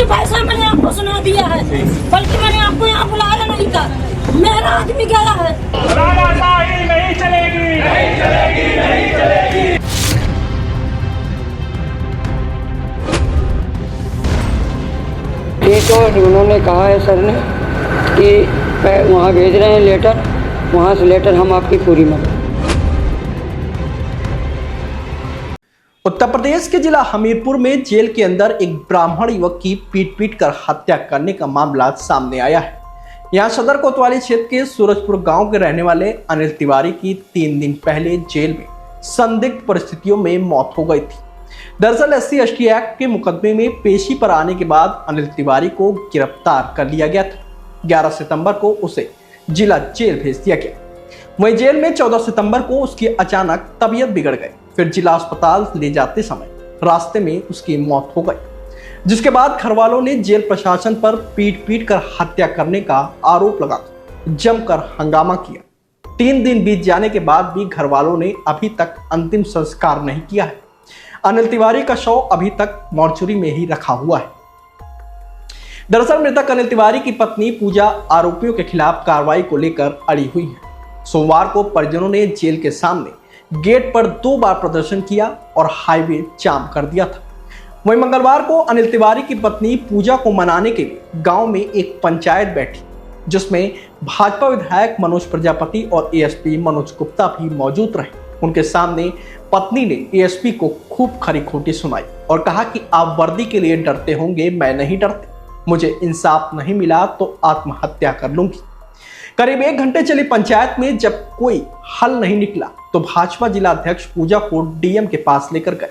कि पैसा मैंने आपको सुना दिया है, बल्कि मैंने आपको यहाँ बुलाया नहीं था। मेरा आदमी गया है। राजाशाही नहीं चलेगी, नहीं चलेगी, नहीं चलेगी। ये तो उन्होंने कहा है सर ने कि वहाँ भेज रहे हैं लेटर, वहाँ से लेटर हम आपकी पूरी मदद। उत्तर प्रदेश के जिला हमीरपुर में जेल के अंदर एक ब्राह्मण युवक की पीट कर हत्या करने का मामला सामने आया है। यहां सदर कोतवाली क्षेत्र के सूरजपुर गांव के रहने वाले अनिल तिवारी की 3 दिन पहले जेल में संदिग्ध परिस्थितियों में मौत हो गई थी। दरअसल SC/ST एक्ट के मुकदमे में पेशी पर आने के बाद अनिल तिवारी को गिरफ्तार कर लिया गया था। 11 सितंबर को उसे जिला जेल भेज दिया गया। वहीं जेल में 14 सितंबर को उसकी अचानक तबीयत बिगड़ गई। फिर जिला अस्पताल ले जाते समय रास्ते में उसकी मौत हो गई, जिसके बाद घर वालों ने जेल प्रशासन पर पीट कर हत्या करने का आरोप लगाकर जमकर हंगामा किया। 3 दिन बीत जाने के बाद भी घर वालों ने अभी तक अंतिम संस्कार नहीं किया है। अनिल तिवारी का शव अभी तक मॉर्चरी में ही रखा हुआ है। दरअसल मृतक अनिल तिवारी की पत्नी पूजा आरोपियों के खिलाफ कार्रवाई को लेकर अड़ी हुई है। सोमवार को परिजनों ने जेल के सामने गेट पर 2 बार प्रदर्शन किया और हाईवे जाम कर दिया था। वहीं मंगलवार को अनिल तिवारी की पत्नी पूजा को मनाने के लिए गांव में एक पंचायत बैठी, जिसमें भाजपा विधायक मनोज प्रजापति और ASP मनोज गुप्ता भी मौजूद रहे। उनके सामने पत्नी ने ASP को खूब खरी खोटी सुनाई और कहा कि आप वर्दी के लिए डरते होंगे, मैं नहीं डरती, मुझे इंसाफ नहीं मिला तो आत्महत्या कर लूंगी। करीब 1 घंटे चली पंचायत में जब कोई हल नहीं निकला तो भाजपा जिला अध्यक्ष पूजा को DM के पास लेकर गए।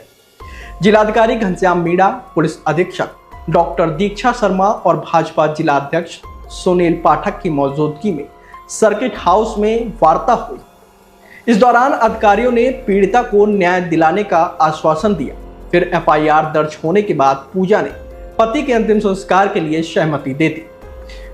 जिलाधिकारी घनश्याम मीणा, पुलिस अधीक्षक डॉक्टर दीक्षा शर्मा और भाजपा जिला अध्यक्ष सुनील पाठक की मौजूदगी में सर्किट हाउस में वार्ता हुई। इस दौरान अधिकारियों ने पीड़िता को न्याय दिलाने का आश्वासन दिया। फिर FIR दर्ज होने के बाद पूजा ने पति के अंतिम संस्कार के लिए सहमति दे दी।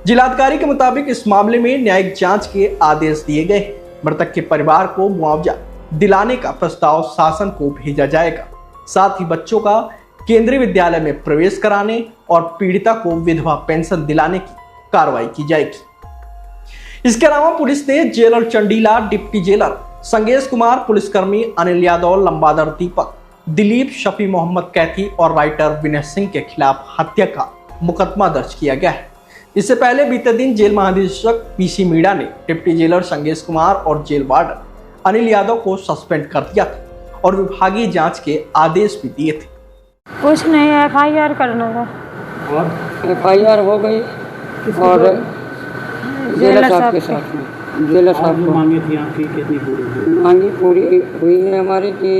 जिलाधिकारी के मुताबिक इस मामले में न्यायिक जांच के आदेश दिए गए। मृतक के परिवार को मुआवजा दिलाने का प्रस्ताव शासन को भेजा जाएगा। साथ ही बच्चों का केंद्रीय विद्यालय में प्रवेश कराने और पीड़िता को विधवा पेंशन दिलाने की कार्रवाई की जाएगी। इसके अलावा पुलिस ने jailer Chandila, deputy jailer Sangesh Kumar, पुलिसकर्मी अनिल यादव, लंबादर दीपक, दिलीप, शफी मोहम्मद कैथी और राइटर विनय सिंह के खिलाफ हत्या का मुकदमा दर्ज किया गया है। इससे पहले बीते दिन जेल महानिदेशक PC मीणा ने डिप्टी जेलर संगेश कुमार और जेल वार्डन अनिल यादव को सस्पेंड कर दिया था और विभागीय जांच के आदेश भी दिए थे। कुछ नहीं, FIR करना था और FIR हो गई और जेलर साहब के साथ में जेलर साहब को मांगी थी आपकी कितनी पूरी मांगी पूरी हुई है हमारी कि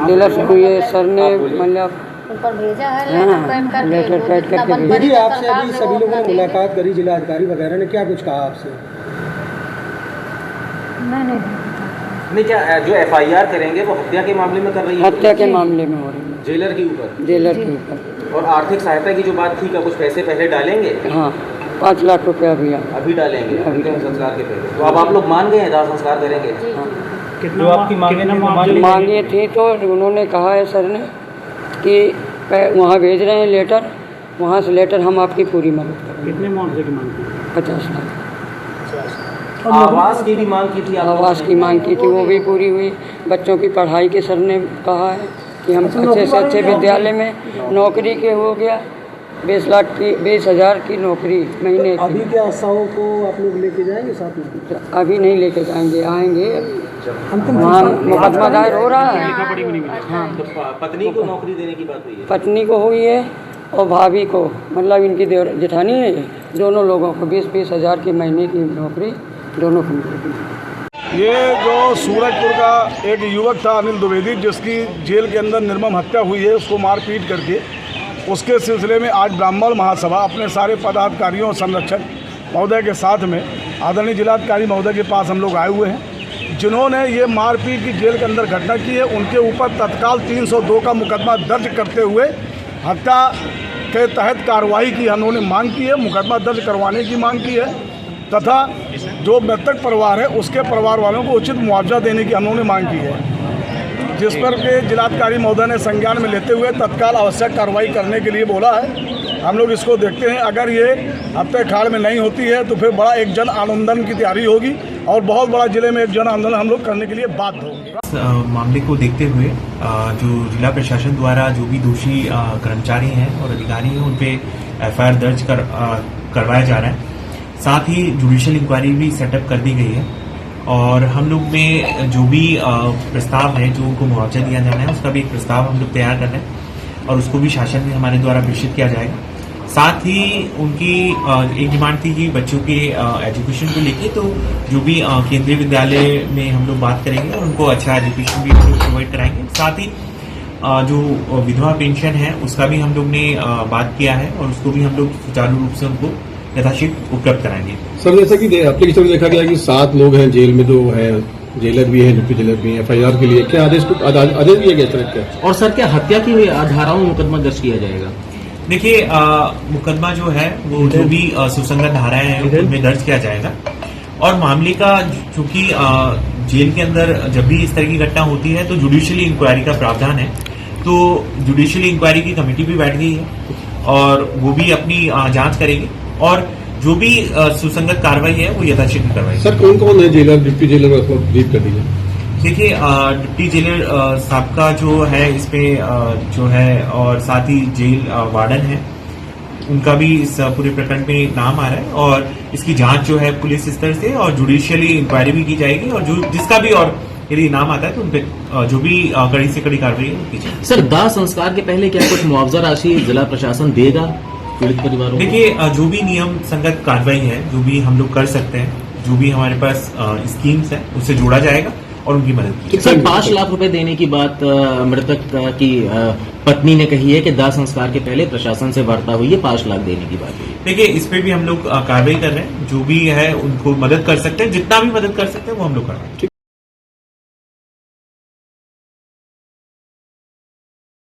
जेलर सर ने मतलब ऊपर भेजा है लेटर पैड करके भेजा। दीदी आपसे अभी सभी लोगों ने मुलाकात करी, जिला अधिकारी वगैरह ने क्या कुछ कहा आपसे? नहीं, क्या जो FIR करेंगे वो हत्या के मामले में कर रही है? हत्या के मामले में हो रही है, जेलर के ऊपर। जेलर के ऊपर। और आर्थिक सहायता की जो बात थी, क्या कुछ पैसे पहले डालेंगे? हाँ, 5 लाख रुपया भी अभी डालेंगे अंतिम संस्कार के पहले। तो अब आप लोग मान गए हैं दाह संस्कार करेंगे? कितना आपकी मांगे थी तो उन्होंने कहा है सर ने कि वहाँ भेज रहे हैं लेटर, वहाँ से लेटर हम आपकी पूरी मदद करेंगे। कितने मुआवजे की मांग की? 50 लाख। आवास की भी मांग की थी? आवास की मांग की थी, वो भी पूरी हुई। बच्चों की पढ़ाई के सर ने कहा है कि हम अच्छे से अच्छे विद्यालय में नौकरी के हो गया। 20,000 की नौकरी महीने की। अभी क्या आशाओं को आप लोग लेके जाएंगे साथ में? अभी नहीं लेके जाएंगे, आएंगे। वहाँ मुकदमा दायर हो रहा है। हाँ, तो पत्नी को नौकरी देने की बात हुई है? पत्नी को हुई है और भाभी को, मतलब इनकी जेठानी है, दोनों लोगों को 20-20 हज़ार की महीने की नौकरी दोनों को मिलेगी। ये जो सूरजपुर का एक युवक था अनिल द्विवेदी, जिसकी जेल के अंदर निर्मम हत्या हुई है, उसको मारपीट करके, उसके सिलसिले में आज ब्राह्मण महासभा अपने सारे पदाधिकारियों और संरक्षक महोदय के साथ में आदरणीय जिलाधिकारी महोदय के पास हम लोग आए हुए हैं, जिन्होंने ये मारपीट की जेल के अंदर घटना की है। उनके ऊपर तत्काल 302 का मुकदमा दर्ज करते हुए हत्या के तहत कार्रवाई की उन्होंने मांग की है, मुकदमा दर्ज करवाने की मांग की है तथा जो मृतक परिवार है उसके परिवार वालों को उचित मुआवजा देने की उन्होंने मांग की है, जिस पर के जिलाधिकारी महोदय ने संज्ञान में लेते हुए तत्काल आवश्यक कार्रवाई करने के लिए बोला है। हम लोग इसको देखते हैं। अगर ये हफ्ते खाड़ में नहीं होती है तो फिर बड़ा एक जन आंदोलन की तैयारी होगी और बहुत बड़ा जिले में एक जन आंदोलन हम लोग करने के लिए बाध्य होंगे। मामले को देखते हुए जो जिला प्रशासन द्वारा जो भी दोषी कर्मचारी हैं और अधिकारी हैं उन पे एफआईआर दर्ज करवाया जा रहा है। साथ ही जुडिशियल इंक्वायरी भी सेटअप कर दी गई है और हम लोग में जो भी प्रस्ताव है जो उनको मुआवजा दिया जाना है उसका भी एक प्रस्ताव हम लोग तैयार कर रहे हैं और उसको भी शासन में हमारे द्वारा प्रेषित किया जाएगा। साथ ही उनकी एक डिमांड थी कि बच्चों के एजुकेशन को लेके, तो जो भी केंद्रीय विद्यालय में हम लोग बात करेंगे और उनको अच्छा एजुकेशन भी हम लोग प्रोवाइड कराएंगे। साथ ही जो विधवा पेंशन है उसका भी हम लोग ने बात किया है और उसको भी हम लोग सुचारू रूप से उनको यथाशीघ्र उपलब्ध कराएंगे। सर, जैसा कि एप्लीकेशन में देखा गया कि 7 लोग हैं जेल में, जो है जेलर भी है, डिप्टी जेलर भी है। एफआईआर के लिए क्या आदेश दिया गया सर? और सर क्या हत्या की धाराओं में मुकदमा दर्ज किया जाएगा? देखिए, मुकदमा जो है वो जो भी सुसंगत धाराएं हैं उनमें दर्ज किया जाएगा और मामले का चूंकि जेल के अंदर जब भी इस तरह की घटना होती है तो जुडिशियली इंक्वायरी का प्रावधान है, तो जुडिशियली इंक्वायरी की कमेटी भी बैठ गई है और वो भी अपनी जांच करेगी और जो भी सुसंगत कार्रवाई है वो यथाशीघ्र करवाई। सर, कौन कौन है जेलर, डिप्टी जेलर को ब्रीफ कर दीजिए। देखिए, डिप्टी जेलर साहब का जो है इसमें जो है और साथ ही जेल वार्डन है उनका भी इस पूरे प्रकरण में नाम आ रहा है और इसकी जांच जो है पुलिस स्तर से और जुडिशियली इंक्वायरी भी की जाएगी और जो जिसका भी और यदि नाम आता है तो उनपे जो भी कड़ी से कड़ी कार्रवाई की जाएगी। सर, दाह संस्कार के पहले क्या कुछ मुआवजा राशि जिला प्रशासन देगा पीड़ित परिवारों को? देखिए, जो भी नियम संगत कार्रवाई है, जो भी हम लोग कर सकते हैं, जो भी हमारे पास स्कीम्स है उससे जोड़ा जाएगा और उनकी मदद की। सर, 5 लाख रुपए देने की बात मृतक की पत्नी ने कही है कि दाह संस्कार के पहले प्रशासन से वार्ता हुई है, 5 लाख देने की बात हुई। देखिए, इस पे भी हम लोग कार्रवाई कर रहे हैं, जो भी है उनको मदद कर सकते हैं, जितना भी मदद कर सकते हैं वो हम लोग कर रहे हैं।